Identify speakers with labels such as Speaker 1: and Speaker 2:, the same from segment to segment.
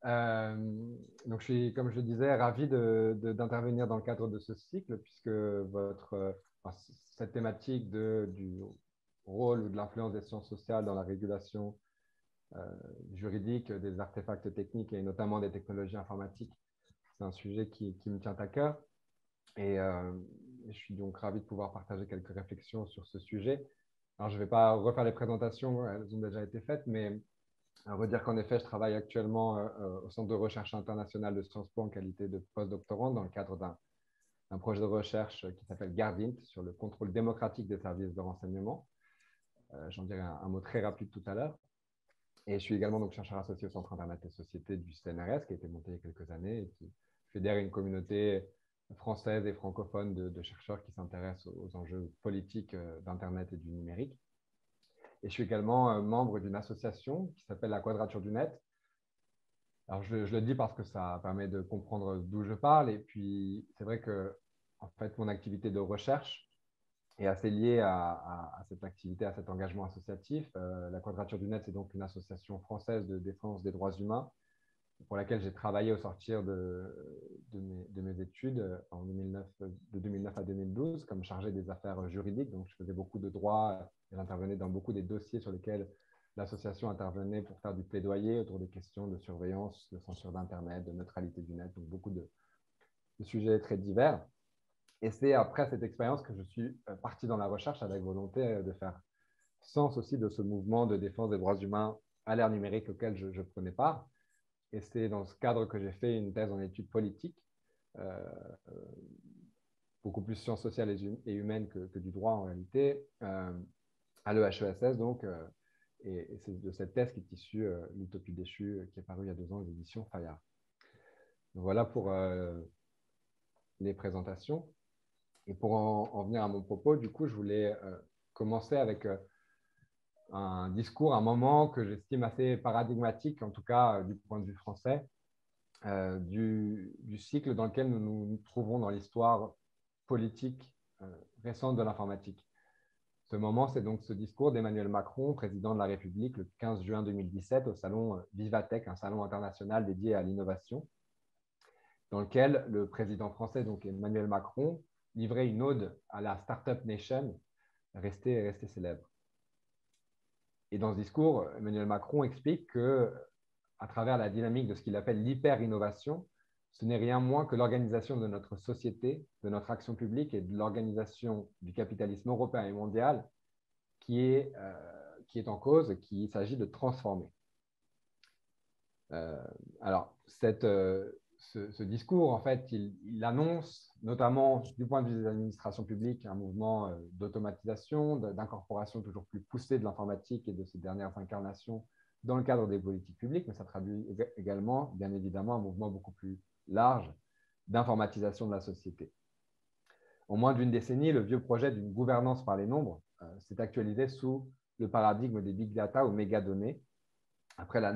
Speaker 1: Euh, donc, je suis, comme je le disais, ravi d'intervenir dans le cadre de ce cycle, puisque enfin, cette thématique du rôle ou de l'influence des sciences sociales dans la régulation euh, juridique des artefacts techniques et notamment des technologies informatiques, c'est un sujet qui me tient à cœur. Et je suis donc ravi de pouvoir partager quelques réflexions sur ce sujet. Alors, je ne vais pas refaire les présentations, elles ont déjà été faites, mais redire qu'en effet, je travaille actuellement au Centre de recherche international de Sciences Po en qualité de postdoctorant dans le cadre d'un projet de recherche qui s'appelle GARDINT sur le contrôle démocratique des services de renseignement. J'en dirai un mot très rapide tout à l'heure. Et je suis également donc, chercheur associé au Centre Internet et Société du CNRS, qui a été monté il y a quelques années et qui fédère une communauté française et francophone de chercheurs qui s'intéressent aux enjeux politiques d'Internet et du numérique. Et je suis également membre d'une association qui s'appelle la Quadrature du Net. Alors, je le dis parce que ça permet de comprendre d'où je parle. Et puis, c'est vrai que, en fait, mon activité de recherche est assez liée à cette activité, à cet engagement associatif. La Quadrature du Net, c'est donc une association française de défense des droits humains pour laquelle j'ai travaillé au sortir de mes études en 2009, de 2009 à 2012 comme chargé des affaires juridiques. Donc, je faisais beaucoup de droits et j'intervenais dans beaucoup des dossiers sur lesquels l'association intervenait pour faire du plaidoyer autour des questions de surveillance, de censure d'Internet, de neutralité du net, donc beaucoup de sujets très divers. Et c'est après cette expérience que je suis parti dans la recherche avec volonté de faire sens aussi de ce mouvement de défense des droits humains à l'ère numérique auquel je prenais part. Et c'est dans ce cadre que j'ai fait une thèse en études politiques, euh, beaucoup plus sciences sociales et humaines que du droit en réalité, à l'EHESS donc. Et c'est de cette thèse qui est issue L'Utopie déchue, qui est parue il y a 2 ans aux éditions Fayard. Donc voilà pour les présentations. Et pour en venir à mon propos, du coup, je voulais commencer avec un discours, un moment que j'estime assez paradigmatique, en tout cas du point de vue français, du cycle dans lequel nous nous trouvons dans l'histoire politique récente de l'informatique. Ce moment, c'est donc ce discours d'Emmanuel Macron, président de la République, le 15 juin 2017, au salon Vivatech, un salon international dédié à l'innovation, dans lequel le président français, donc Emmanuel Macron, livrait une ode à la Startup Nation, restée célèbre. Et dans ce discours, Emmanuel Macron explique que, à travers la dynamique de ce qu'il appelle l'hyper-innovation, ce n'est rien moins que l'organisation de notre société, de notre action publique et de l'organisation du capitalisme européen et mondial qui est en cause, qu'il s'agit de transformer. Alors, ce discours, en fait, il annonce, notamment du point de vue des administrations publiques, un mouvement d'automatisation, d'incorporation toujours plus poussée de l'informatique et de ses dernières incarnations dans le cadre des politiques publiques, mais ça traduit également, bien évidemment, un mouvement beaucoup plus large d'informatisation de la société. En moins d'une décennie, le vieux projet d'une gouvernance par les nombres s'est actualisé sous le paradigme des big data ou mégadonnées, après la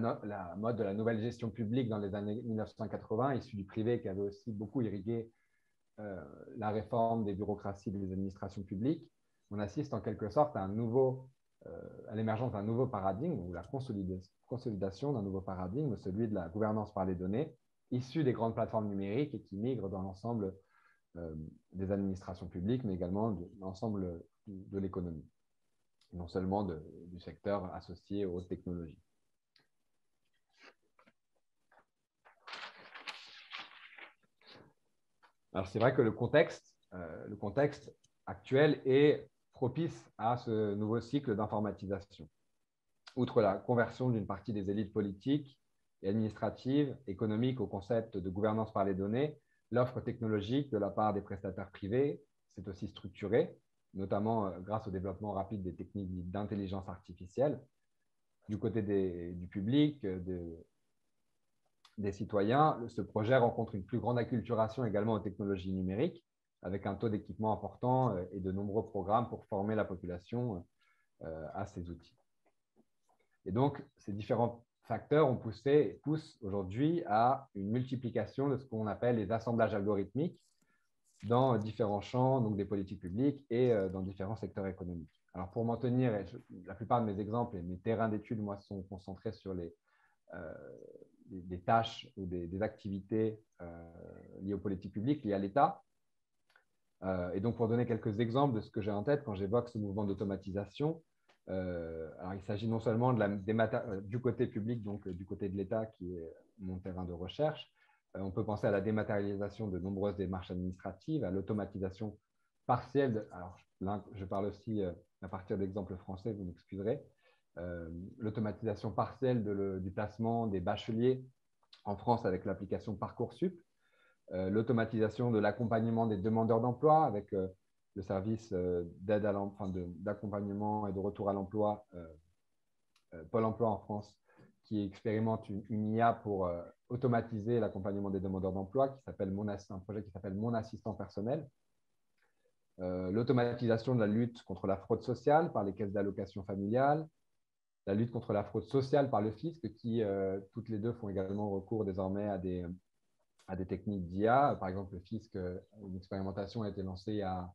Speaker 1: mode de la nouvelle gestion publique dans les années 1980, issue du privé qui avait aussi beaucoup irrigué la réforme des bureaucraties des administrations publiques, on assiste en quelque sorte à l'émergence d'un nouveau paradigme ou la consolidation d'un nouveau paradigme, celui de la gouvernance par les données, issu des grandes plateformes numériques et qui migre dans l'ensemble des administrations publiques, mais également de l'ensemble de l'économie, non seulement du secteur associé aux hautes technologies. Alors, c'est vrai que le contexte actuel est propice à ce nouveau cycle d'informatisation. Outre la conversion d'une partie des élites politiques et administratives, économiques au concept de gouvernance par les données, l'offre technologique de la part des prestataires privés s'est aussi structurée, notamment grâce au développement rapide des techniques d'intelligence artificielle. Du côté du public, des citoyens, ce projet rencontre une plus grande acculturation également aux technologies numériques, avec un taux d'équipement important et de nombreux programmes pour former la population à ces outils. Et donc, ces différents facteurs poussent aujourd'hui à une multiplication de ce qu'on appelle les assemblages algorithmiques dans différents champs, donc des politiques publiques et dans différents secteurs économiques. Alors, pour m'en tenir, la plupart de mes exemples et mes terrains d'études, moi, sont concentrés sur des tâches ou des activités liées aux politiques publiques, liées à l'État. Et donc, pour donner quelques exemples de ce que j'ai en tête quand j'évoque ce mouvement d'automatisation, alors il s'agit non seulement du côté public, donc du côté de l'État, qui est mon terrain de recherche. On peut penser à la dématérialisation de nombreuses démarches administratives, à l'automatisation partielle. Alors là, je parle aussi à partir d'exemples français, vous m'excuserez. L'automatisation partielle du placement des bacheliers en France avec l'application Parcoursup. L'automatisation de l'accompagnement des demandeurs d'emploi avec le service d'aide à d'accompagnement et de retour à l'emploi, Pôle emploi en France, qui expérimente une IA pour automatiser l'accompagnement des demandeurs d'emploi, un projet qui s'appelle Mon assistant personnel. L'automatisation de la lutte contre la fraude sociale par les caisses d'allocation familiale, la lutte contre la fraude sociale par le fisc, qui toutes les deux font également recours désormais à des techniques d'IA. Par exemple, le fisc, une expérimentation a été lancée il y a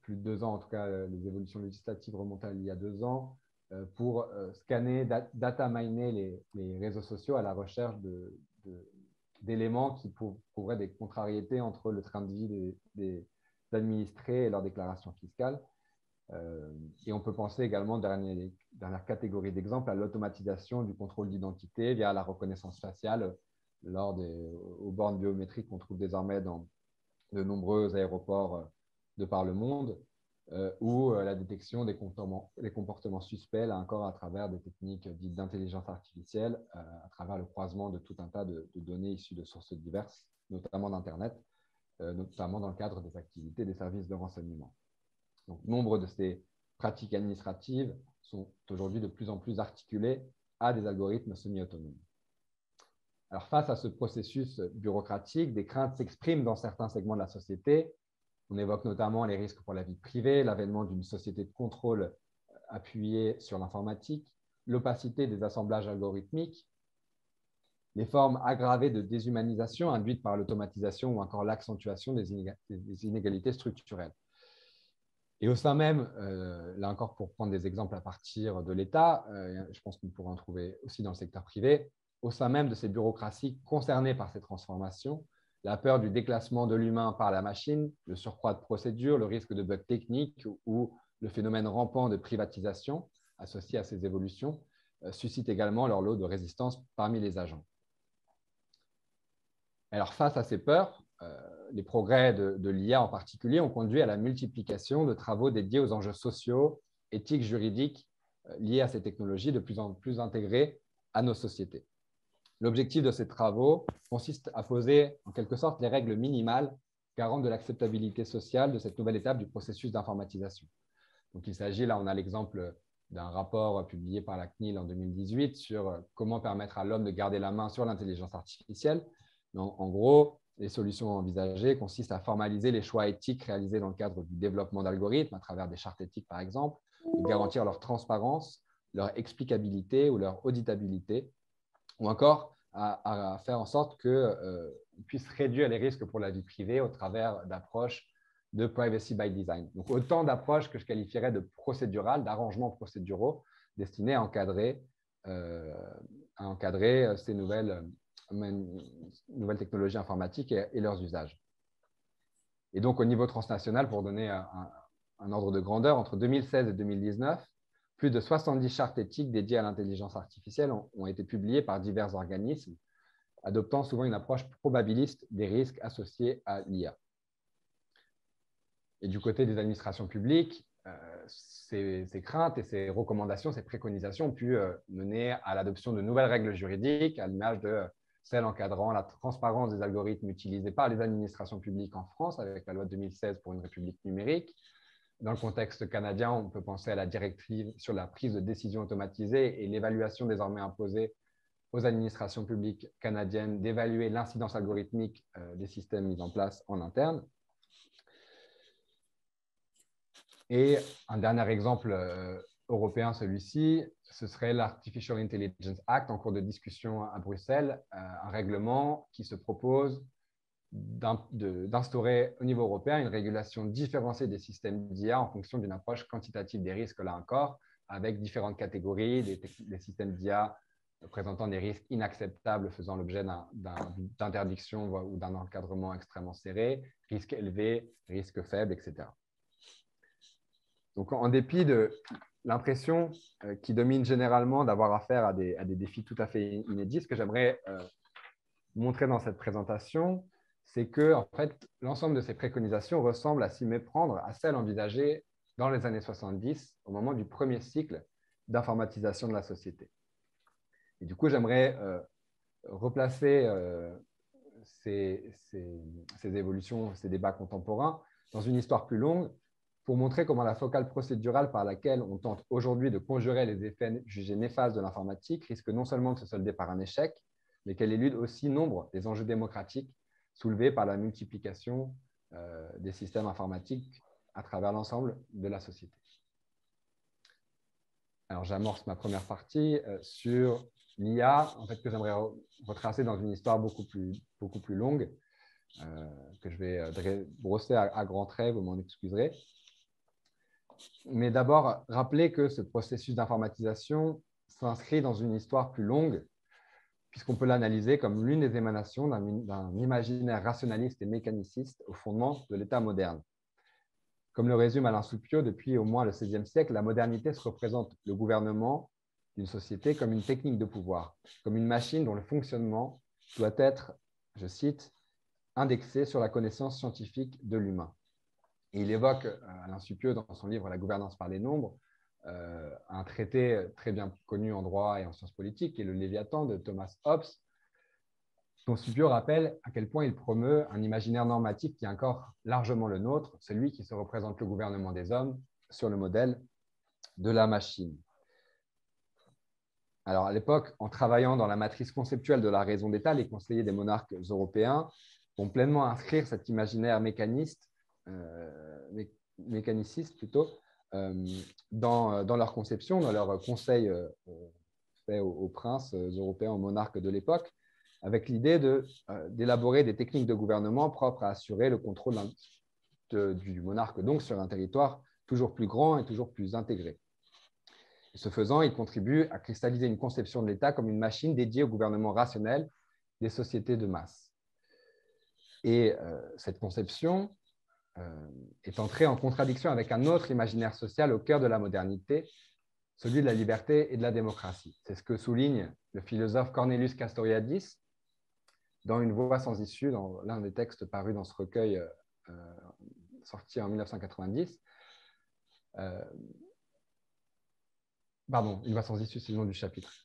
Speaker 1: plus de 2 ans, en tout cas, les évolutions législatives remontent à il y a 2 ans, pour scanner, data miner les réseaux sociaux à la recherche d'éléments qui prouveraient des contrariétés entre le train de vie des administrés et leur déclaration fiscale. Et on peut penser également, dernière catégorie d'exemples, à l'automatisation du contrôle d'identité via la reconnaissance faciale aux bornes biométriques qu'on trouve désormais dans de nombreux aéroports de par le monde, ou la détection des comportements suspects, là encore à travers des techniques dites d'intelligence artificielle, à travers le croisement de tout un tas de données issues de sources diverses, notamment d'Internet, notamment dans le cadre des activités des services de renseignement. Donc, nombre de ces pratiques administratives sont aujourd'hui de plus en plus articulées à des algorithmes semi-autonomes. Alors, face à ce processus bureaucratique, des craintes s'expriment dans certains segments de la société. On évoque notamment les risques pour la vie privée, l'avènement d'une société de contrôle appuyée sur l'informatique, l'opacité des assemblages algorithmiques, les formes aggravées de déshumanisation induites par l'automatisation ou encore l'accentuation des inégalités structurelles. Et au sein même, là encore pour prendre des exemples à partir de l'État, je pense qu'on pourrait en trouver aussi dans le secteur privé, au sein même de ces bureaucraties concernées par ces transformations, la peur du déclassement de l'humain par la machine, le surcroît de procédures, le risque de bugs techniques ou le phénomène rampant de privatisation associé à ces évolutions suscitent également leur lot de résistance parmi les agents. Alors, face à ces peurs, les progrès de l'IA en particulier ont conduit à la multiplication de travaux dédiés aux enjeux sociaux, éthiques, juridiques liés à ces technologies de plus en plus intégrées à nos sociétés. L'objectif de ces travaux consiste à poser en quelque sorte les règles minimales garantes de l'acceptabilité sociale de cette nouvelle étape du processus d'informatisation. Donc, il s'agit, là, on a l'exemple d'un rapport publié par la CNIL en 2018 sur comment permettre à l'homme de garder la main sur l'intelligence artificielle. En gros, les solutions envisagées consistent à formaliser les choix éthiques réalisés dans le cadre du développement d'algorithmes à travers des chartes éthiques, par exemple, de garantir leur transparence, leur explicabilité ou leur auditabilité, ou encore à faire en sorte qu'on puisse réduire les risques pour la vie privée au travers d'approches de privacy by design. Donc, autant d'approches que je qualifierais de procédurales, d'arrangements procéduraux destinés à encadrer ces nouvelles technologies informatiques et leurs usages. Et donc, au niveau transnational, pour donner un ordre de grandeur, entre 2016 et 2019, plus de 70 chartes éthiques dédiées à l'intelligence artificielle ont été publiées par divers organismes, adoptant souvent une approche probabiliste des risques associés à l'IA. Et du côté des administrations publiques, ces craintes et ces recommandations, ces préconisations ont pu mener à l'adoption de nouvelles règles juridiques, à l'image de celles encadrant la transparence des algorithmes utilisés par les administrations publiques en France, avec la loi de 2016 pour une république numérique. Dans le contexte canadien, on peut penser à la directive sur la prise de décision automatisée et l'évaluation désormais imposée aux administrations publiques canadiennes d'évaluer l'incidence algorithmique des systèmes mis en place en interne. Et un dernier exemple européen, celui-ci, ce serait l'Artificial Intelligence Act en cours de discussion à Bruxelles, un règlement qui se propose d'instaurer au niveau européen une régulation différenciée des systèmes d'IA en fonction d'une approche quantitative des risques, là encore, avec différentes catégories, des systèmes d'IA présentant des risques inacceptables faisant l'objet d'interdiction ou d'un encadrement extrêmement serré, risque élevé, risque faible, etc. Donc, en dépit de l'impression qui domine généralement d'avoir affaire à des défis tout à fait inédits, ce que j'aimerais montrer dans cette présentation, c'est que en fait, l'ensemble de ces préconisations ressemble à s'y méprendre à celles envisagées dans les années 70, au moment du premier cycle d'informatisation de la société. Et du coup, j'aimerais replacer ces évolutions, ces débats contemporains dans une histoire plus longue pour montrer comment la focale procédurale par laquelle on tente aujourd'hui de conjurer les effets jugés néfastes de l'informatique risque non seulement de se solder par un échec, mais qu'elle élude aussi nombre des enjeux démocratiques soulevés par la multiplication des systèmes informatiques à travers l'ensemble de la société. Alors, j'amorce ma première partie sur l'IA, en fait, que j'aimerais retracer dans une histoire beaucoup plus longue, que je vais brosser à grands traits, vous m'en excuserez. Mais d'abord, rappeler que ce processus d'informatisation s'inscrit dans une histoire plus longue, puisqu'on peut l'analyser comme l'une des émanations d'un imaginaire rationaliste et mécaniciste au fondement de l'État moderne. Comme le résume Alain Soupiot, depuis au moins le XVIe siècle, la modernité se représente le gouvernement d'une société comme une technique de pouvoir, comme une machine dont le fonctionnement doit être, je cite, indexé sur la connaissance scientifique de l'humain. Et il évoque, Alain Soupiot, dans son livre « La gouvernance par les nombres », un traité très bien connu en droit et en sciences politiques, qui est le Léviathan de Thomas Hobbes, dont Soupiot rappelle à quel point il promeut un imaginaire normatif qui est encore largement le nôtre, celui qui se représente le gouvernement des hommes sur le modèle de la machine. Alors, à l'époque, en travaillant dans la matrice conceptuelle de la raison d'État, les conseillers des monarques européens vont pleinement inscrire cet imaginaire mécaniciste plutôt, dans leur conception, dans leur conseil fait aux princes européens, aux monarques de l'époque, avec l'idée d'élaborer des techniques de gouvernement propres à assurer le contrôle du monarque donc sur un territoire toujours plus grand et toujours plus intégré. Et ce faisant, il contribue à cristalliser une conception de l'État comme une machine dédiée au gouvernement rationnel des sociétés de masse. Et cette conception est entrée en contradiction avec un autre imaginaire social au cœur de la modernité, celui de la liberté et de la démocratie. C'est ce que souligne le philosophe Cornelius Castoriadis dans Une voie sans issue, dans l'un des textes parus dans ce recueil sorti en 1990. Pardon, Une voie sans issue, c'est le nom du chapitre.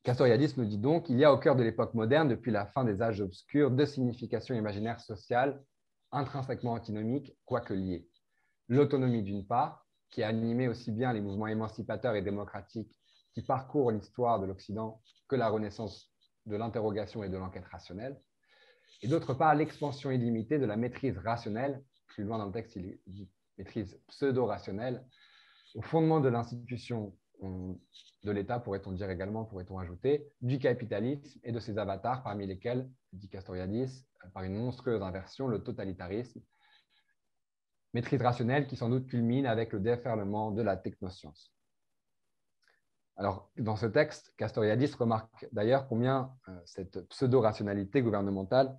Speaker 1: Castoriadis nous dit donc qu'il y a au cœur de l'époque moderne, depuis la fin des âges obscurs, deux significations imaginaires sociales intrinsèquement antinomiques, quoique liées. L'autonomie d'une part, qui a animé aussi bien les mouvements émancipateurs et démocratiques qui parcourent l'histoire de l'Occident que la renaissance de l'interrogation et de l'enquête rationnelle, et d'autre part, l'expansion illimitée de la maîtrise rationnelle, plus loin dans le texte, il dit maîtrise pseudo-rationnelle, au fondement de l'institution de l'État, pourrait-on dire également, pourrait-on ajouter, du capitalisme et de ses avatars, parmi lesquels, dit Castoriadis, par une monstrueuse inversion, le totalitarisme, maîtrise rationnelle qui sans doute culmine avec le déferlement de la technoscience. Alors, dans ce texte, Castoriadis remarque d'ailleurs combien cette pseudo-rationalité gouvernementale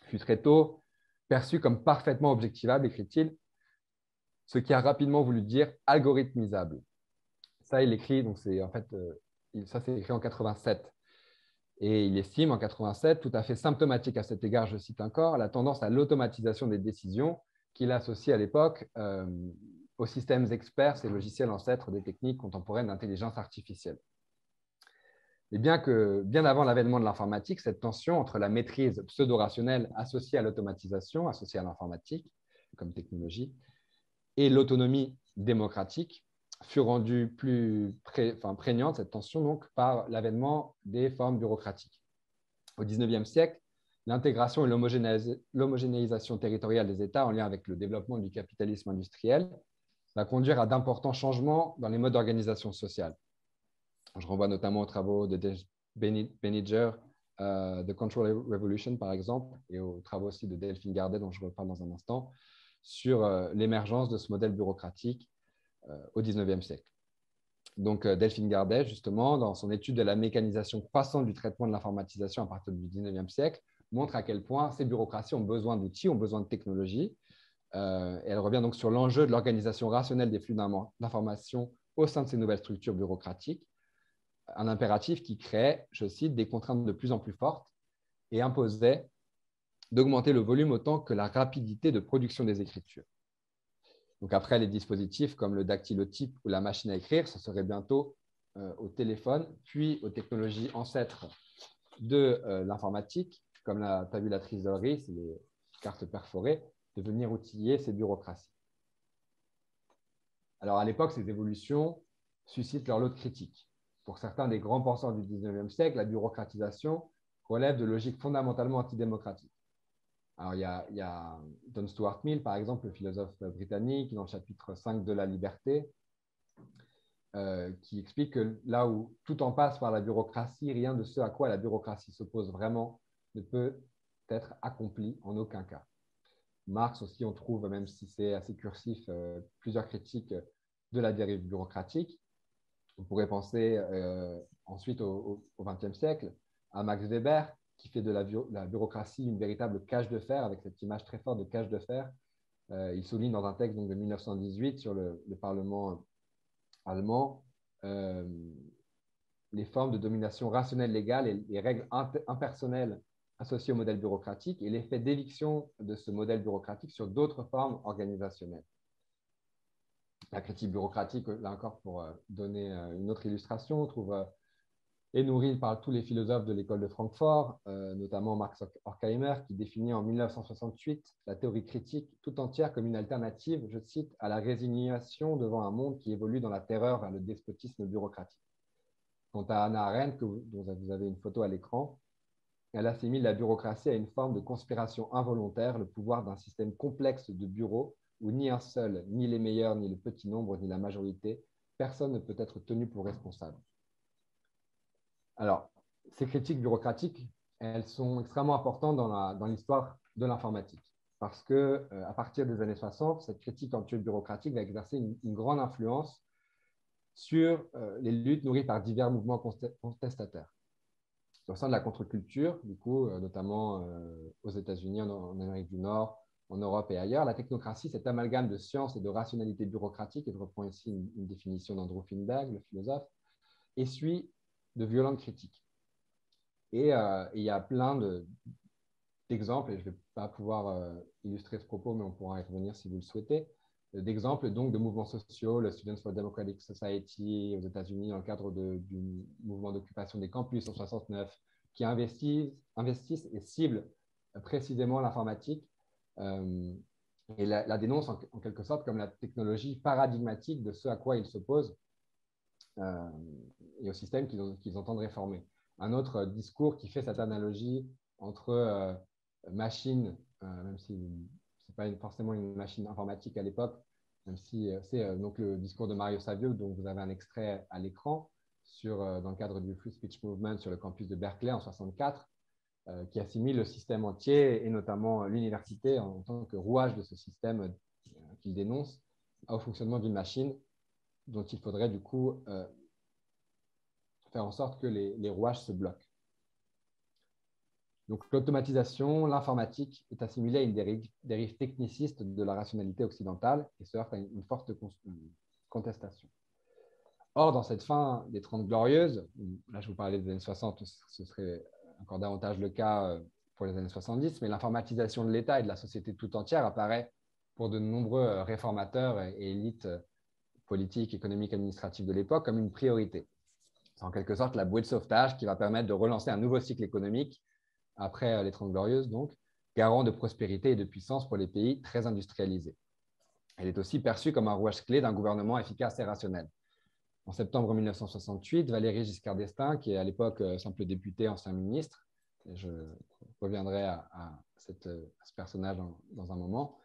Speaker 1: fut très tôt perçue comme parfaitement objectivable, écrit-il, ce qui a rapidement voulu dire algorithmisable. Ça, il écrit, donc c'est en fait, ça c'est écrit en 87. Et il estime en 87, tout à fait symptomatique à cet égard, je cite encore, la tendance à l'automatisation des décisions qu'il associe à l'époque aux systèmes experts, ces logiciels ancêtres des techniques contemporaines d'intelligence artificielle. Et bien avant l'avènement de l'informatique, cette tension entre la maîtrise pseudo-rationnelle associée à l'automatisation, associée à l'informatique comme technologie, et l'autonomie démocratique fut rendue plus prégnante, cette tension, donc, par l'avènement des formes bureaucratiques. Au XIXe siècle, l'intégration et l'homogénéisation territoriale des États en lien avec le développement du capitalisme industriel va conduire à d'importants changements dans les modes d'organisation sociale. Je renvoie notamment aux travaux de Dave Benninger, The Control Revolution, par exemple, et aux travaux aussi de Delphine Gardet, dont je reparle dans un instant, sur l'émergence de ce modèle bureaucratique au XIXe siècle. Donc, Delphine Gardet, justement, dans son étude de la mécanisation croissante du traitement de l'informatisation à partir du 19e siècle, montre à quel point ces bureaucraties ont besoin d'outils, ont besoin de technologies. Et elle revient donc sur l'enjeu de l'organisation rationnelle des flux d'informations au sein de ces nouvelles structures bureaucratiques, un impératif qui crée, je cite, des contraintes de plus en plus fortes et imposait d'augmenter le volume autant que la rapidité de production des écritures. Donc après, les dispositifs comme le dactylotype ou la machine à écrire, ce serait bientôt au téléphone, puis aux technologies ancêtres de l'informatique, comme la tabulatrice de Ries, les cartes perforées, de venir outiller ces bureaucraties. Alors à l'époque, ces évolutions suscitent leur lot de critiques. Pour certains des grands penseurs du 19e siècle, la bureaucratisation relève de logiques fondamentalement antidémocratiques. Alors, il y a John Stuart Mill, par exemple, le philosophe britannique, dans le chapitre 5 de La Liberté, qui explique que là où tout en passe par la bureaucratie, rien de ce à quoi la bureaucratie s'oppose vraiment ne peut être accompli en aucun cas. Marx aussi, on trouve, même si c'est assez cursif, plusieurs critiques de la dérive bureaucratique. On pourrait penser ensuite au XXe siècle à Max Weber, qui fait de la bureaucratie une véritable cage de fer, avec cette image très forte de cage de fer. Il souligne dans un texte donc, de 1918 sur le Parlement allemand les formes de domination rationnelle légale et les règles impersonnelles associées au modèle bureaucratique et l'effet d'éviction de ce modèle bureaucratique sur d'autres formes organisationnelles. La critique bureaucratique, là encore, pour donner une autre illustration, on trouve est nourrie par tous les philosophes de l'école de Francfort, notamment Max Horkheimer, qui définit en 1968 la théorie critique tout entière comme une alternative, je cite, à la résignation devant un monde qui évolue dans la terreur vers le despotisme bureaucratique. Quant à Hannah Arendt, dont vous avez une photo à l'écran, elle assimile la bureaucratie à une forme de conspiration involontaire, le pouvoir d'un système complexe de bureaux où ni un seul, ni les meilleurs, ni le petit nombre, ni la majorité, personne ne peut être tenu pour responsable. Alors, ces critiques bureaucratiques, elles sont extrêmement importantes dans l'histoire de l'informatique. Parce que, à partir des années 60, cette critique anti-bureaucratique va exercer une grande influence sur les luttes nourries par divers mouvements contestataires. Au sein de la contre-culture, du coup, notamment aux États-Unis, en Amérique du Nord, en Europe et ailleurs, la technocratie, cet amalgame de science et de rationalité bureaucratique, et je reprends ici une définition d'Andrew Finberg, le philosophe, essuie de violentes critiques. Et il y a plein d'exemples, et je ne vais pas pouvoir illustrer ce propos, mais on pourra y revenir si vous le souhaitez, d'exemples donc de mouvements sociaux, le Students for Democratic Society aux États-Unis dans le cadre du mouvement d'occupation des campus en 69, qui investissent et ciblent précisément l'informatique et la dénoncent en quelque sorte comme la technologie paradigmatique de ce à quoi ils s'opposent et au système qu'ils entendent réformer. Un autre discours qui fait cette analogie entre machine, même si ce n'est pas forcément une machine informatique à l'époque, même si c'est donc le discours de Mario Savio, dont vous avez un extrait à l'écran, dans le cadre du Free Speech Movement sur le campus de Berkeley en 1964, qui assimile le système entier, et notamment l'université, en tant que rouage de ce système qu'il dénonce, au fonctionnement d'une machine dont il faudrait du coup faire en sorte que les rouages se bloquent. Donc l'automatisation, l'informatique est assimilée à une dérive techniciste de la rationalité occidentale et se heurte à une forte contestation. Or, dans cette fin des 30 Glorieuses, là je vous parlais des années 60, ce serait encore davantage le cas pour les années 70, mais l'informatisation de l'État et de la société tout entière apparaît pour de nombreux réformateurs et élites politiques, économiques, administratives de l'époque comme une priorité. C'est en quelque sorte la bouée de sauvetage qui va permettre de relancer un nouveau cycle économique après les 30 Glorieuses, donc, garant de prospérité et de puissance pour les pays très industrialisés. Elle est aussi perçue comme un rouage clé d'un gouvernement efficace et rationnel. En septembre 1968, Valéry Giscard d'Estaing, qui est à l'époque simple député, ancien ministre, et je reviendrai à ce personnage dans un moment,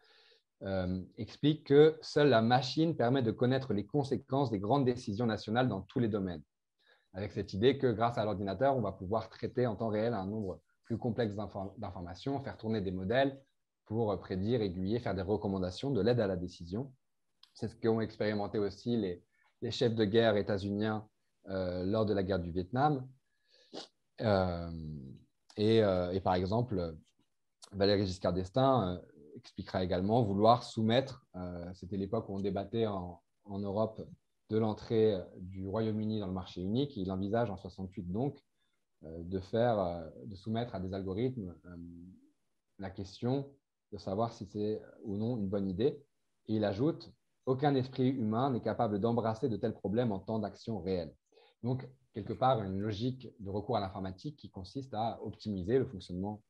Speaker 1: explique que seule la machine permet de connaître les conséquences des grandes décisions nationales dans tous les domaines. Avec cette idée que grâce à l'ordinateur, on va pouvoir traiter en temps réel un nombre plus complexe d'informations, faire tourner des modèles pour prédire, aiguiller, faire des recommandations, de l'aide à la décision. C'est ce qu'ont expérimenté aussi les chefs de guerre états-uniens lors de la guerre du Vietnam. Et par exemple, Valéry Giscard d'Estaing expliquera également vouloir soumettre, c'était l'époque où on débattait en Europe de l'entrée du Royaume-Uni dans le marché unique. Il envisage en 68 donc de soumettre à des algorithmes la question de savoir si c'est ou non une bonne idée. Et il ajoute « Aucun esprit humain n'est capable d'embrasser de tels problèmes en temps d'action réelle ». Donc, quelque part, une logique de recours à l'informatique qui consiste à optimiser le fonctionnement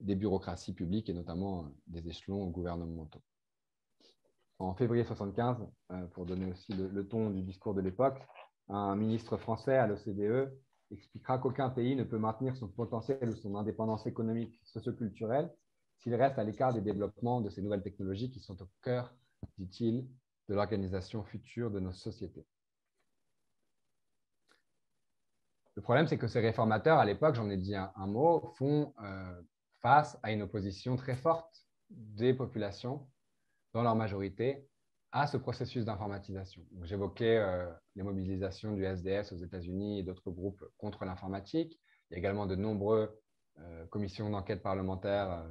Speaker 1: des bureaucraties publiques et notamment des échelons gouvernementaux. En février 1975, pour donner aussi le ton du discours de l'époque, un ministre français à l'OCDE expliquera qu'aucun pays ne peut maintenir son potentiel ou son indépendance économique, socioculturelle s'il reste à l'écart des développements de ces nouvelles technologies qui sont au cœur, dit-il, de l'organisation future de nos sociétés. Le problème, c'est que ces réformateurs, à l'époque, j'en ai dit un mot, font face à une opposition très forte des populations, dans leur majorité, à ce processus d'informatisation. J'évoquais les mobilisations du SDS aux États-Unis et d'autres groupes contre l'informatique. Il y a également de nombreuses commissions d'enquête parlementaires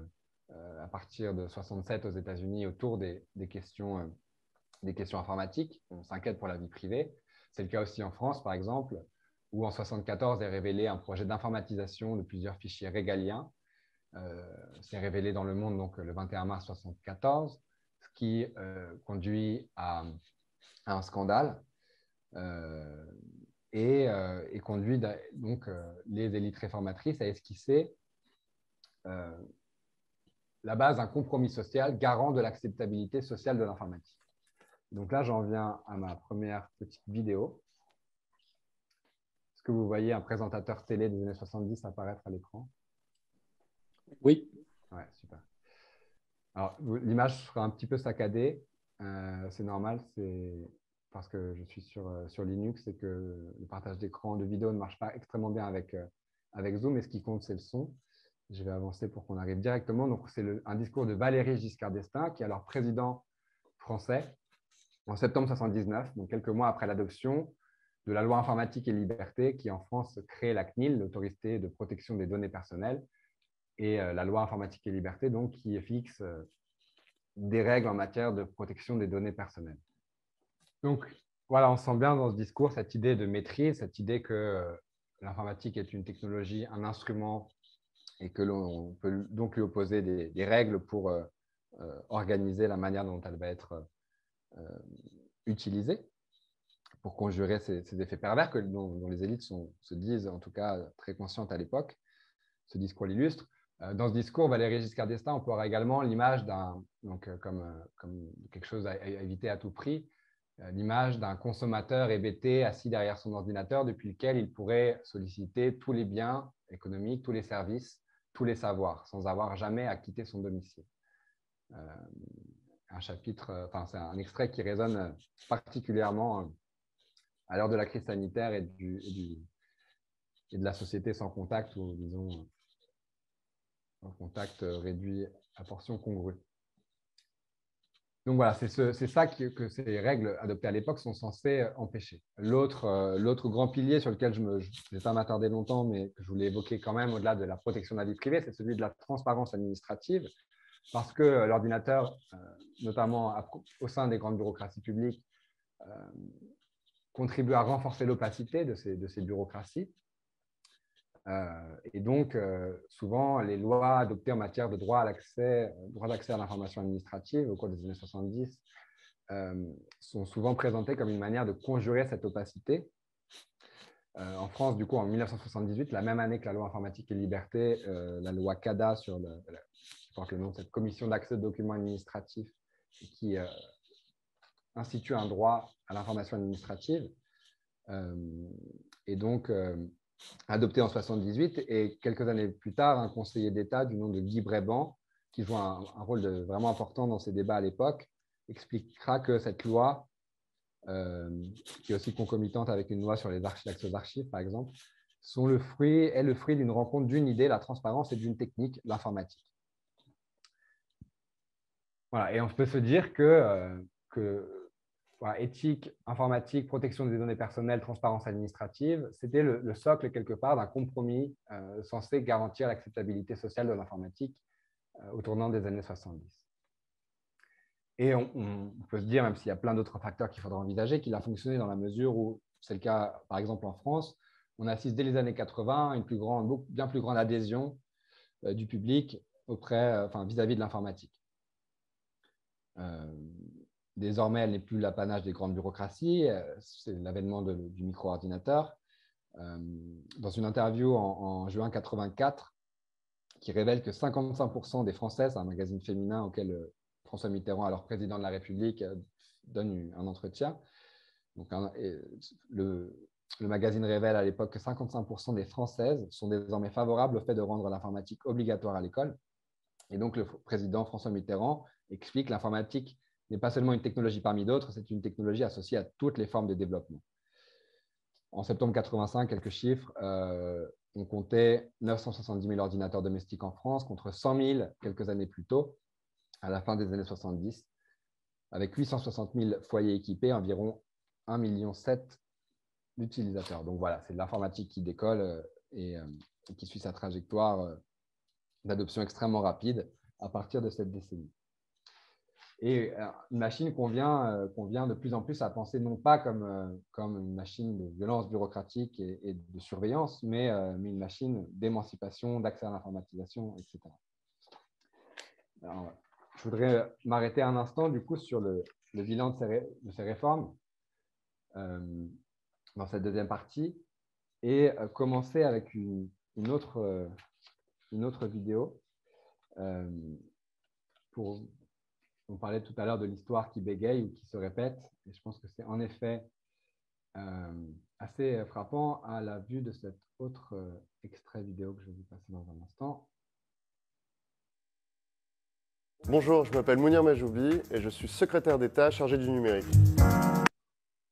Speaker 1: à partir de 1967 aux États-Unis autour des questions informatiques. On s'inquiète pour la vie privée. C'est le cas aussi en France, par exemple, où en 1974 est révélé un projet d'informatisation de plusieurs fichiers régaliens. C'est révélé dans Le Monde donc, le 21 mars 1974, ce qui conduit à un scandale et conduit donc les élites réformatrices à esquisser la base d'un compromis social garant de l'acceptabilité sociale de l'informatique. Donc là, j'en viens à ma première petite vidéo. Est-ce que vous voyez un présentateur télé des années 70 apparaître à l'écran?
Speaker 2: Oui.
Speaker 1: Ouais, super. Alors, l'image sera un petit peu saccadée. C'est normal, c'est parce que je suis sur Linux et que le partage d'écran de vidéo ne marche pas extrêmement bien avec Zoom. Et ce qui compte, c'est le son. Je vais avancer pour qu'on arrive directement. Donc, c'est un discours de Valéry Giscard d'Estaing, qui est alors président français en septembre 1979, donc quelques mois après l'adoption de la loi informatique et liberté qui, en France, crée la CNIL, l'autorité de protection des données personnelles, et la loi informatique et liberté, donc, qui fixe des règles en matière de protection des données personnelles. Donc, voilà, on sent bien dans ce discours cette idée de maîtrise, cette idée que l'informatique est une technologie, un instrument, et que l'on peut donc lui opposer des règles pour organiser la manière dont elle va être utilisée, pour conjurer ces effets pervers dont les élites se disent, en tout cas, très conscientes à l'époque. Ce discours l'illustre. Dans ce discours, Valéry Giscard d'Estaing, on peut avoir également l'image comme quelque chose à éviter à tout prix, l'image d'un consommateur hébété assis derrière son ordinateur depuis lequel il pourrait solliciter tous les biens économiques, tous les services, tous les savoirs, sans avoir jamais à quitter son domicile. C'est un extrait qui résonne particulièrement à l'heure de la crise sanitaire et de la société sans contact, ou disons un contact réduit à portions congrues. Donc voilà, c'est ça que ces règles adoptées à l'époque sont censées empêcher. L'autre grand pilier sur lequel je ne vais pas m'attarder longtemps, mais que je voulais évoquer quand même au-delà de la protection de la vie privée, c'est celui de la transparence administrative, parce que l'ordinateur, notamment au sein des grandes bureaucraties publiques, contribue à renforcer l'opacité de ces bureaucraties. Et donc, souvent, les lois adoptées en matière de droit d'accès à l'information administrative au cours des années 70 sont souvent présentées comme une manière de conjurer cette opacité. En France, du coup, en 1978, la même année que la loi informatique et liberté, la loi CADA je porte le nom de cette commission d'accès aux documents administratifs qui institue un droit à l'information administrative. Et donc, adopté en 1978, et quelques années plus tard, un conseiller d'État du nom de Guy Brébant, qui joue un rôle vraiment important dans ces débats à l'époque, expliquera que cette loi, qui est aussi concomitante avec une loi sur l'accès aux archives, par exemple, est le fruit d'une rencontre d'une idée, la transparence, et d'une technique, l'informatique. Voilà, et on peut se dire que voilà, éthique, informatique, protection des données personnelles, transparence administrative, c'était le socle quelque part d'un compromis censé garantir l'acceptabilité sociale de l'informatique au tournant des années 70. Et on peut se dire, même s'il y a plein d'autres facteurs qu'il faudra envisager, qu'il a fonctionné dans la mesure où, c'est le cas par exemple en France, on assiste dès les années 80 à une bien plus grande adhésion du public vis-à-vis de l'informatique. Désormais, elle n'est plus l'apanage des grandes bureaucraties, c'est l'avènement du micro-ordinateur. Dans une interview en juin 84, qui révèle que 55% des Français, c'est un magazine féminin auquel François Mitterrand, alors président de la République, donne un entretien. Donc, le magazine révèle à l'époque que 55% des Françaises sont désormais favorables au fait de rendre l'informatique obligatoire à l'école. Et donc, le président François Mitterrand explique que l'informatique n'est pas seulement une technologie parmi d'autres, c'est une technologie associée à toutes les formes de développement. En septembre 85, quelques chiffres, on comptait 970 000 ordinateurs domestiques en France contre 100 000 quelques années plus tôt, à la fin des années 70, avec 860 000 foyers équipés, environ 1,7 million d'utilisateurs. Donc voilà, c'est de l'informatique qui décolle et qui suit sa trajectoire d'adoption extrêmement rapide à partir de cette décennie. Et une machine qu'on vient de plus en plus à penser non pas comme une machine de violence bureaucratique et de surveillance, mais une machine d'émancipation, d'accès à l'informatisation, etc. Alors, je voudrais m'arrêter un instant du coup sur le bilan de ces réformes dans cette deuxième partie et commencer avec une autre vidéo on parlait tout à l'heure de l'histoire qui bégaye ou qui se répète, et je pense que c'est en effet assez frappant à la vue de cet autre extrait vidéo que je vais vous passer dans un instant.
Speaker 3: Bonjour, je m'appelle Mounir Majoubi et je suis secrétaire d'État chargé du numérique.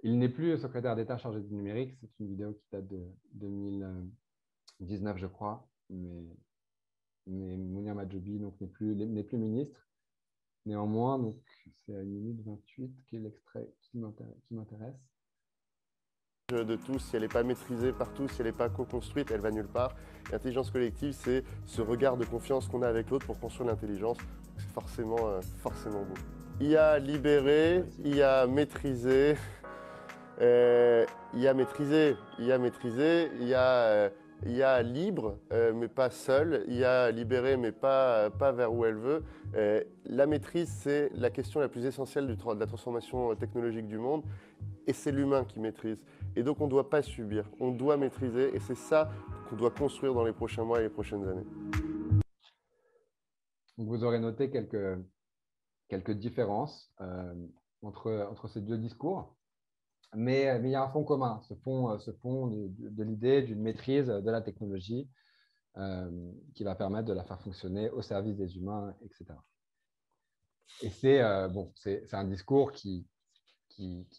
Speaker 1: Il n'est plus secrétaire d'État chargé du numérique, c'est une vidéo qui date de 2019, je crois, mais Mounir Majoubi n'est plus ministre. Néanmoins, c'est à 1 minute 28 qui est l'extrait qui m'intéresse.
Speaker 3: De tous, si elle n'est pas maîtrisée par tous, si elle n'est pas co-construite, elle va nulle part. L'intelligence collective, c'est ce regard de confiance qu'on a avec l'autre pour construire l'intelligence. C'est forcément beau. Il y a libéré, il y a maîtrisé, il y a maîtrisé, il y a libre, mais pas seul. Il y a libéré, mais pas vers où elle veut. La maîtrise, c'est la question la plus essentielle de la transformation technologique du monde. Et c'est l'humain qui maîtrise. Et donc, on ne doit pas subir. On doit maîtriser. Et c'est ça qu'on doit construire dans les prochains mois et les prochaines années.
Speaker 1: Vous aurez noté quelques différences entre ces deux discours. Mais il y a un fond commun, ce fond de l'idée d'une maîtrise de la technologie qui va permettre de la faire fonctionner au service des humains, etc. Et c'est un discours qui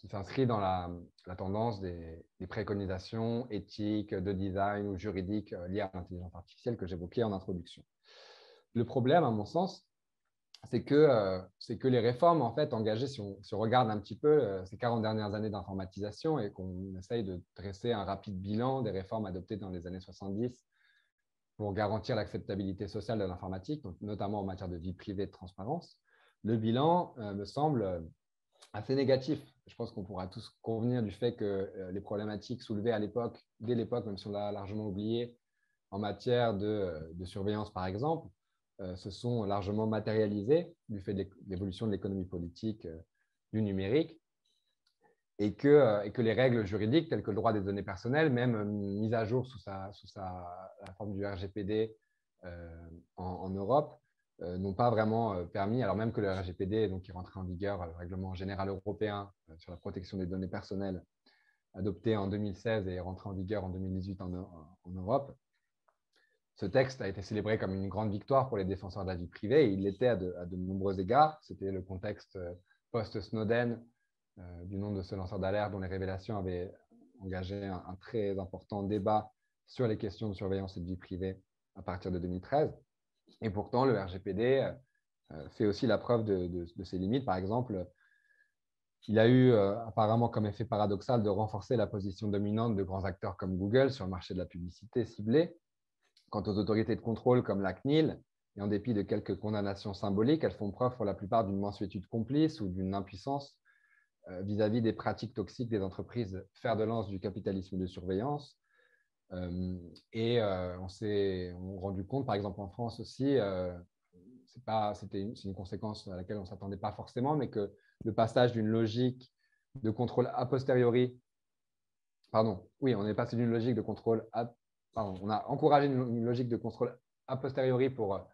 Speaker 1: s'inscrit dans la tendance des préconisations éthiques, de design ou juridiques liées à l'intelligence artificielle que j'évoquais en introduction. Le problème, à mon sens, c'est que les réformes en fait, engagées, si on regarde un petit peu ces 40 dernières années d'informatisation et qu'on essaye de dresser un rapide bilan des réformes adoptées dans les années 70 pour garantir l'acceptabilité sociale de l'informatique, notamment en matière de vie privée et de transparence, le bilan me semble assez négatif. Je pense qu'on pourra tous convenir du fait que les problématiques soulevées dès l'époque, même si on l'a largement oublié, en matière de surveillance par exemple, se sont largement matérialisées du fait de l'évolution de l'économie politique du numérique et que les règles juridiques telles que le droit des données personnelles, même mises à jour sous la forme du RGPD en Europe, n'ont pas vraiment permis, alors même que le RGPD, qui est rentré en vigueur, le règlement général européen sur la protection des données personnelles, adopté en 2016 et rentré en vigueur en 2018 en Europe, ce texte a été célébré comme une grande victoire pour les défenseurs de la vie privée et il l'était à de nombreux égards. C'était le contexte post-Snowden, du nom de ce lanceur d'alerte dont les révélations avaient engagé un très important débat sur les questions de surveillance et de vie privée à partir de 2013. Et pourtant, le RGPD fait aussi la preuve de ses limites. Par exemple, Il a eu apparemment comme effet paradoxal de renforcer la position dominante de grands acteurs comme Google sur le marché de la publicité ciblée. Quant aux autorités de contrôle comme la CNIL, et en dépit de quelques condamnations symboliques, elles font preuve pour la plupart d'une mansuétude complice ou d'une impuissance vis-à-vis des pratiques toxiques des entreprises fer de lance du capitalisme de surveillance. Et on s'est rendu compte, par exemple en France aussi, c'est une conséquence à laquelle on ne s'attendait pas forcément, mais que le passage d'une logique de contrôle a posteriori, pardon, oui, on est passé d'une logique de contrôle pardon, on a encouragé une logique de contrôle a posteriori pour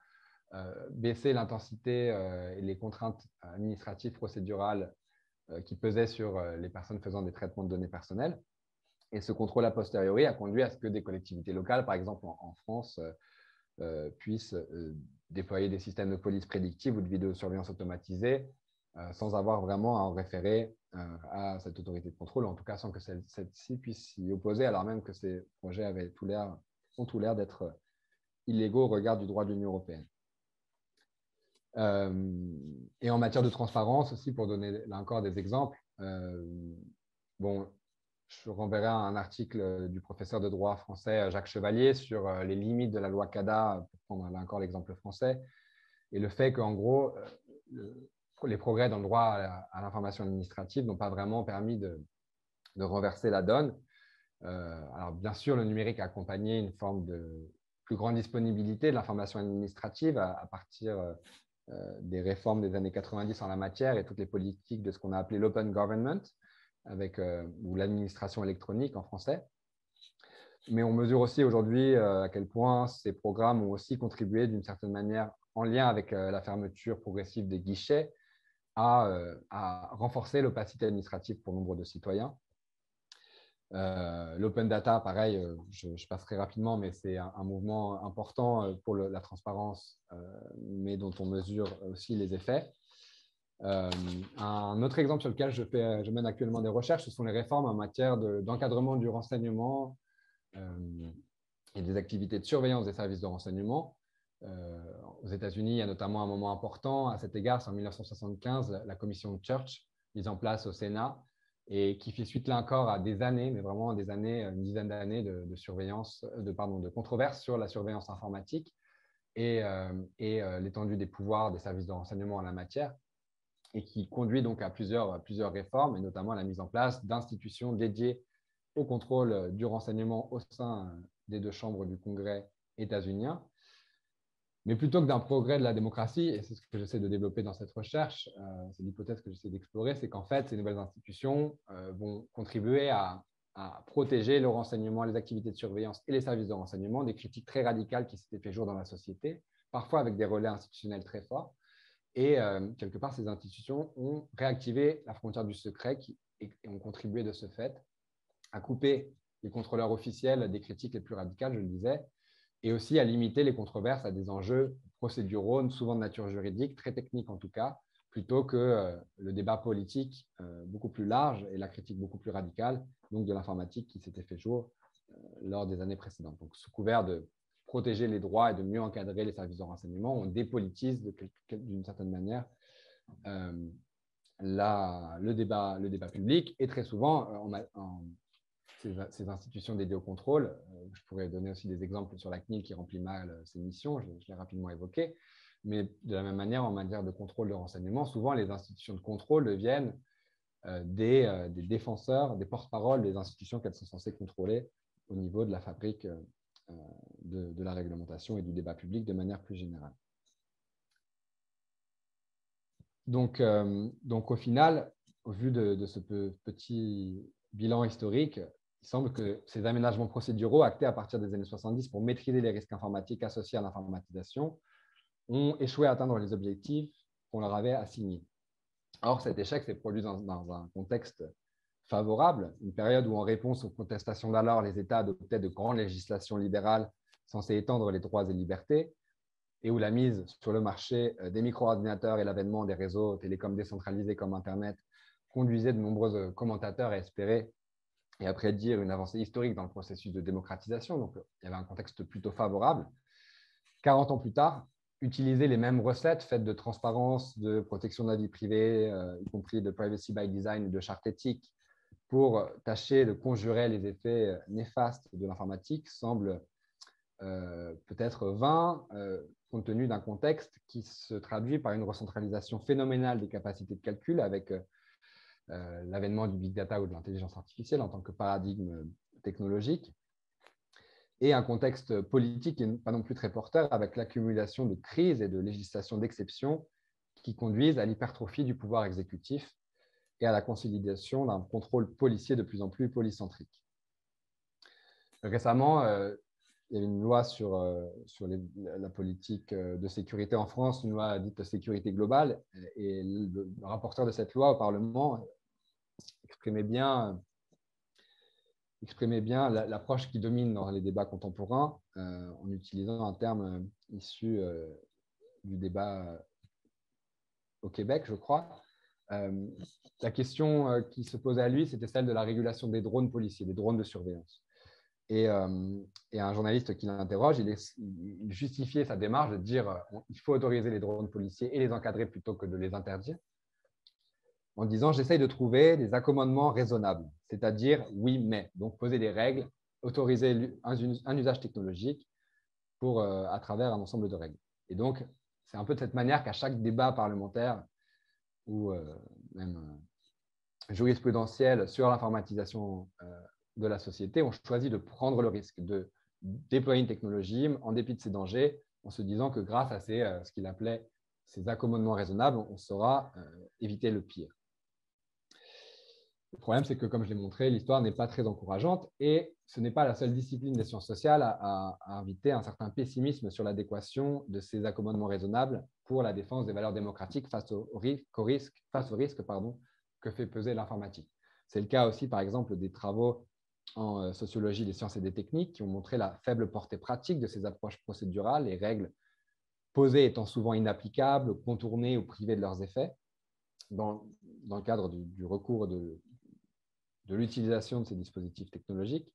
Speaker 1: baisser l'intensité et les contraintes administratives procédurales qui pesaient sur les personnes faisant des traitements de données personnelles. Et ce contrôle a posteriori a conduit à ce que des collectivités locales, par exemple en France, puissent déployer des systèmes de police prédictive ou de vidéosurveillance automatisée sans avoir vraiment à en référer à cette autorité de contrôle, en tout cas sans que celle-ci puisse s'y opposer, alors même que ces projets ont tout l'air d'être illégaux au regard du droit de l'Union européenne. Et en matière de transparence aussi, pour donner là encore des exemples, bon, je renverrai à un article du professeur de droit français Jacques Chevalier sur les limites de la loi CADA, pour prendre là encore l'exemple français, et le fait qu'en gros, les progrès dans le droit à l'information administrative n'ont pas vraiment permis de renverser la donne. Alors bien sûr, le numérique a accompagné une forme de plus grande disponibilité de l'information administrative à partir des réformes des années 90 en la matière et toutes les politiques de ce qu'on a appelé l'open government, ou l'administration électronique en français. Mais on mesure aussi aujourd'hui à quel point ces programmes ont aussi contribué d'une certaine manière, en lien avec la fermeture progressive des guichets, à renforcer l'opacité administrative pour nombre de citoyens. L'open data, pareil, je passerai rapidement, mais c'est un mouvement important pour la transparence, mais dont on mesure aussi les effets. Un autre exemple sur lequel je mène actuellement des recherches, ce sont les réformes en matière d'encadrement du renseignement et des activités de surveillance des services de renseignement. Aux États-Unis, il y a notamment un moment important à cet égard, c'est en 1975, la commission Church, mise en place au Sénat, et qui fait suite là encore à des années, mais vraiment des années, une dizaine d'années de surveillance, de controverses sur la surveillance informatique et l'étendue des pouvoirs des services de renseignement en la matière, et qui conduit donc à plusieurs réformes, et notamment à la mise en place d'institutions dédiées au contrôle du renseignement au sein des deux chambres du Congrès états-unien. Mais plutôt que d'un progrès de la démocratie, et c'est ce que j'essaie de développer dans cette recherche, c'est l'hypothèse que j'essaie d'explorer, c'est qu'en fait, ces nouvelles institutions vont contribuer à protéger le renseignement, les activités de surveillance et les services de renseignement des critiques très radicales qui s'étaient fait jour dans la société, parfois avec des relais institutionnels très forts. Et quelque part, ces institutions ont réactivé la frontière du secret et ont contribué de ce fait à couper les contrôleurs officiels des critiques les plus radicales, je le disais, et aussi à limiter les controverses à des enjeux procéduraux, souvent de nature juridique, très techniques en tout cas, plutôt que le débat politique beaucoup plus large et la critique beaucoup plus radicale, donc de l'informatique qui s'était fait jour lors des années précédentes. Donc, sous couvert de protéger les droits et de mieux encadrer les services de renseignement, on dépolitise d'une certaine manière le débat public, et très souvent, ces institutions dédiées au contrôle, je pourrais donner aussi des exemples sur la CNIL qui remplit mal ses missions, je l'ai rapidement évoqué, mais de la même manière, en matière de contrôle de renseignement, souvent les institutions de contrôle deviennent des défenseurs, des porte-paroles des institutions qu'elles sont censées contrôler au niveau de la fabrique de la réglementation et du débat public de manière plus générale. Donc au final, au vu de ce petit bilan historique, il semble que ces aménagements procéduraux actés à partir des années 70 pour maîtriser les risques informatiques associés à l'informatisation ont échoué à atteindre les objectifs qu'on leur avait assignés. Or, cet échec s'est produit dans un contexte favorable, une période où, en réponse aux protestations d'alors, les États adoptaient de grandes législations libérales censées étendre les droits et libertés, et où la mise sur le marché des micro-ordinateurs et l'avènement des réseaux télécoms décentralisés comme Internet conduisaient de nombreux commentateurs à espérer et à prédire une avancée historique dans le processus de démocratisation. Donc, il y avait un contexte plutôt favorable. 40 ans plus tard, utiliser les mêmes recettes faites de transparence, de protection de la vie privée, y compris de privacy by design et de charte éthique, pour tâcher de conjurer les effets néfastes de l'informatique semble peut-être vain, compte tenu d'un contexte qui se traduit par une recentralisation phénoménale des capacités de calcul avec l'avènement du big data ou de l'intelligence artificielle en tant que paradigme technologique, et un contexte politique qui n'est pas non plus très porteur avec l'accumulation de crises et de législations d'exception qui conduisent à l'hypertrophie du pouvoir exécutif et à la consolidation d'un contrôle policier de plus en plus polycentrique. Récemment, il y a une loi sur la politique de sécurité en France, une loi dite sécurité globale, et le rapporteur de cette loi au Parlement exprimait bien l'approche qui domine dans les débats contemporains en utilisant un terme issu du débat au Québec, je crois. La question qui se posait à lui, c'était celle de la régulation des drones policiers, des drones de surveillance. Et un journaliste qui l'interroge, il justifiait sa démarche de dire qu'il faut autoriser les drones policiers et les encadrer plutôt que de les interdire, en disant j'essaye de trouver des accommodements raisonnables, c'est-à-dire oui, mais. Donc poser des règles, autoriser un usage technologique à travers un ensemble de règles. Et donc, c'est un peu de cette manière qu'à chaque débat parlementaire ou même jurisprudentiel sur l'informatisation de la société, on choisit de prendre le risque de déployer une technologie en dépit de ses dangers, en se disant que grâce à ce qu'il appelait ces accommodements raisonnables, on saura éviter le pire. Le problème, c'est que, comme je l'ai montré, l'histoire n'est pas très encourageante et ce n'est pas la seule discipline des sciences sociales à inviter un certain pessimisme sur l'adéquation de ces accommodements raisonnables pour la défense des valeurs démocratiques face au risque que fait peser l'informatique. C'est le cas aussi, par exemple, des travaux en sociologie des sciences et des techniques qui ont montré la faible portée pratique de ces approches procédurales, les règles posées étant souvent inapplicables, contournées ou privées de leurs effets. Dans le cadre du recours de l'utilisation de ces dispositifs technologiques,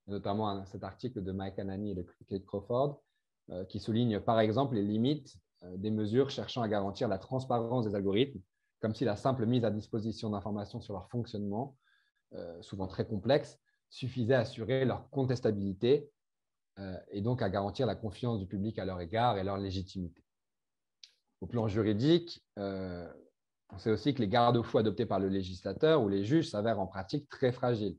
Speaker 1: notamment cet article de Mike Anani et de Kate Crawford, qui souligne par exemple les limites des mesures cherchant à garantir la transparence des algorithmes, comme si la simple mise à disposition d'informations sur leur fonctionnement, souvent très complexe, suffisait à assurer leur contestabilité et donc à garantir la confiance du public à leur égard et leur légitimité. Au plan juridique, on sait aussi que les garde-fous adoptés par le législateur ou les juges s'avèrent en pratique très fragiles.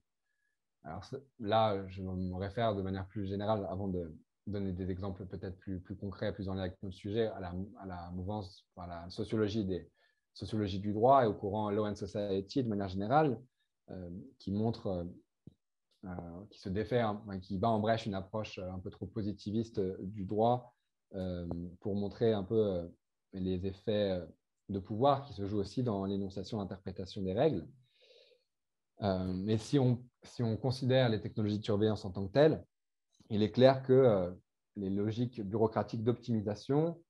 Speaker 1: Alors là, je me réfère de manière plus générale, avant de donner des exemples peut-être plus concrets, plus en lien avec notre sujet, à la mouvance, à la sociologie du droit et au courant Law and Society de manière générale, qui montre, qui se défait, qui bat en brèche une approche un peu trop positiviste du droit pour montrer un peu les effets de pouvoir qui se jouent aussi dans l'énonciation et l'interprétation des règles. Mais si on considère les technologies de surveillance en tant que telles, il est clair que les logiques bureaucratiques d'optimisation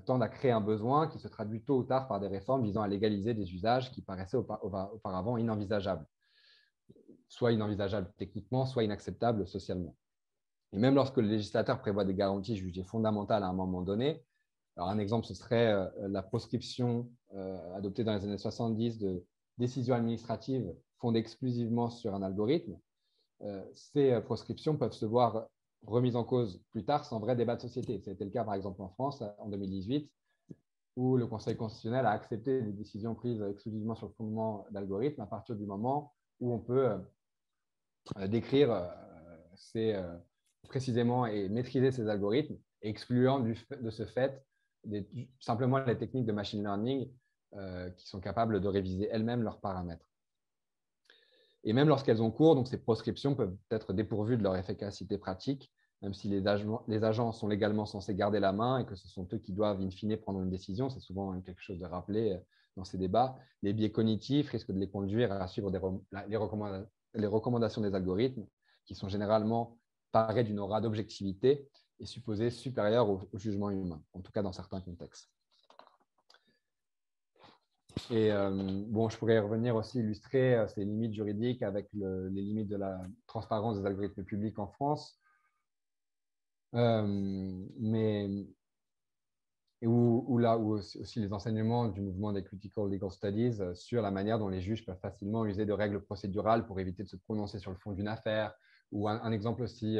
Speaker 1: tendent à créer un besoin qui se traduit tôt ou tard par des réformes visant à légaliser des usages qui paraissaient auparavant inenvisageables, soit inenvisageables techniquement, soit inacceptables socialement. Et même lorsque le législateur prévoit des garanties jugées fondamentales à un moment donné, alors un exemple, ce serait la proscription adoptée dans les années 70 de décisions administratives fondées exclusivement sur un algorithme. Ces proscriptions peuvent se voir remises en cause plus tard sans vrai débat de société. C'était le cas, par exemple, en France, en 2018, où le Conseil constitutionnel a accepté des décisions prises exclusivement sur le fondement d'algorithmes à partir du moment où on peut décrire précisément et maîtriser ces algorithmes, excluant de ce fait simplement les techniques de machine learning qui sont capables de réviser elles-mêmes leurs paramètres. Et même lorsqu'elles ont cours, donc ces proscriptions peuvent être dépourvues de leur efficacité pratique, même si les agents sont légalement censés garder la main et que ce sont eux qui doivent in fine prendre une décision. C'est souvent quelque chose de rappelé dans ces débats. Les biais cognitifs risquent de les conduire à suivre les recommandations des algorithmes, qui sont généralement parés d'une aura d'objectivité et supposés supérieurs au jugement humain, en tout cas dans certains contextes. Et bon, je pourrais revenir aussi illustrer ces limites juridiques avec les limites de la transparence des algorithmes publics en France. Mais et où aussi les enseignements du mouvement des Critical Legal Studies sur la manière dont les juges peuvent facilement user de règles procédurales pour éviter de se prononcer sur le fond d'une affaire. Ou un exemple aussi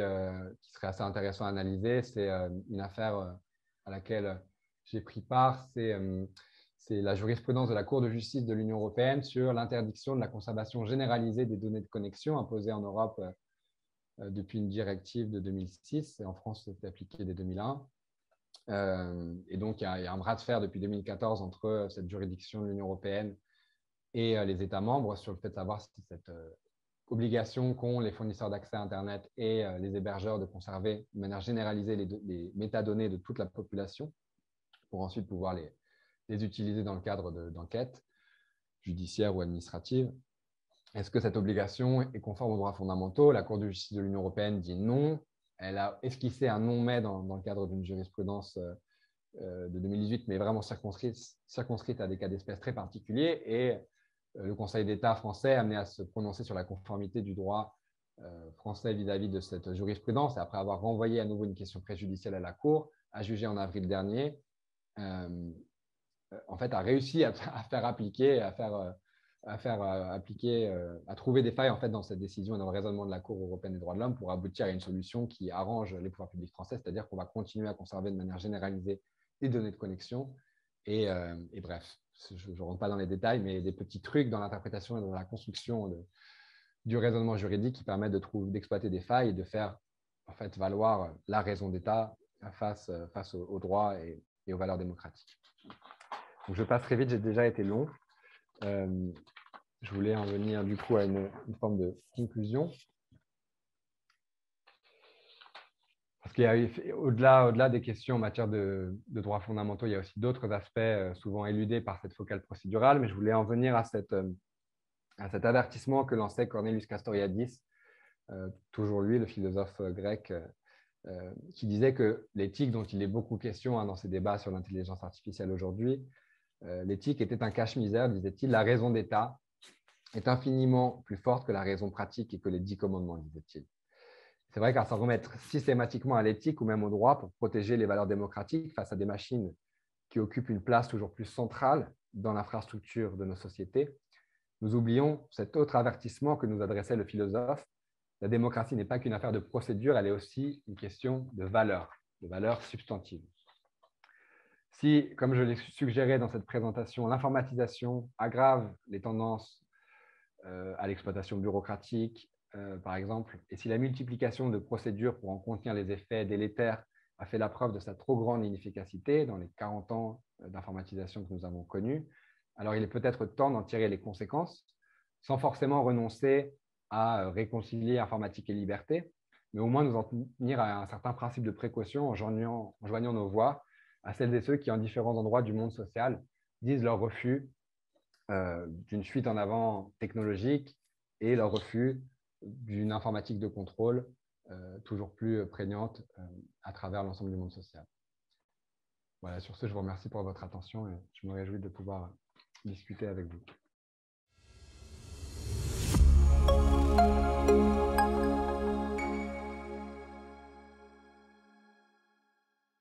Speaker 1: qui serait assez intéressant à analyser, c'est une affaire à laquelle j'ai pris part, c'est la jurisprudence de la Cour de justice de l'Union européenne sur l'interdiction de la conservation généralisée des données de connexion imposée en Europe depuis une directive de 2006, et en France, c'était appliqué dès 2001. Et donc, il y a un bras de fer depuis 2014 entre cette juridiction de l'Union européenne et les États membres sur le fait de savoir si cette obligation qu'ont les fournisseurs d'accès à Internet et les hébergeurs de conserver de manière généralisée les métadonnées de toute la population pour ensuite pouvoir les utiliser dans le cadre d'enquêtes judiciaires ou administratives. Est-ce que cette obligation est conforme aux droits fondamentaux? La Cour de justice de l'Union européenne dit non. Elle a esquissé un non-mais dans le cadre d'une jurisprudence de 2018, mais vraiment circonscrite à des cas d'espèce très particuliers. Et le Conseil d'État français amené à se prononcer sur la conformité du droit français vis-à-vis de cette jurisprudence, et après avoir renvoyé à nouveau une question préjudicielle à la Cour, a jugé en avril dernier, en fait, a réussi à faire appliquer, à trouver des failles en fait, dans cette décision et dans le raisonnement de la Cour européenne des droits de l'homme pour aboutir à une solution qui arrange les pouvoirs publics français, c'est-à-dire qu'on va continuer à conserver de manière généralisée les données de connexion. Et bref, je ne rentre pas dans les détails, mais des petits trucs dans l'interprétation et dans la construction du raisonnement juridique qui permettent d'exploiter des failles et de faire en fait, valoir la raison d'État face aux droits et aux valeurs démocratiques. Donc, je passe très vite, j'ai déjà été long. Je voulais en venir du coup à une forme de conclusion. Parce qu'au-delà des questions en matière de droits fondamentaux, il y a aussi d'autres aspects souvent éludés par cette focale procédurale, mais je voulais en venir à cet avertissement que lançait Cornelius Castoriadis, toujours lui, le philosophe grec, qui disait que l'éthique dont il est beaucoup question dans ces débats sur l'intelligence artificielle aujourd'hui, l'éthique était un cache-misère, disait-il. La raison d'État est infiniment plus forte que la raison pratique et que les 10 commandements, disait-il. C'est vrai qu'à s'en remettre systématiquement à l'éthique ou même au droit pour protéger les valeurs démocratiques face à des machines qui occupent une place toujours plus centrale dans l'infrastructure de nos sociétés, nous oublions cet autre avertissement que nous adressait le philosophe. La démocratie n'est pas qu'une affaire de procédure, elle est aussi une question de valeurs substantives. Si, comme je l'ai suggéré dans cette présentation, l'informatisation aggrave les tendances à l'exploitation bureaucratique, par exemple, et si la multiplication de procédures pour en contenir les effets délétères a fait la preuve de sa trop grande inefficacité dans les 40 ans d'informatisation que nous avons connus, alors il est peut-être temps d'en tirer les conséquences, sans forcément renoncer à réconcilier informatique et liberté, mais au moins nous en tenir à un certain principe de précaution en joignant nos voix à celles et ceux qui, en différents endroits du monde social, disent leur refus d'une fuite en avant technologique et leur refus d'une informatique de contrôle toujours plus prégnante à travers l'ensemble du monde social. Voilà, sur ce, je vous remercie pour votre attention et je me réjouis de pouvoir discuter avec vous.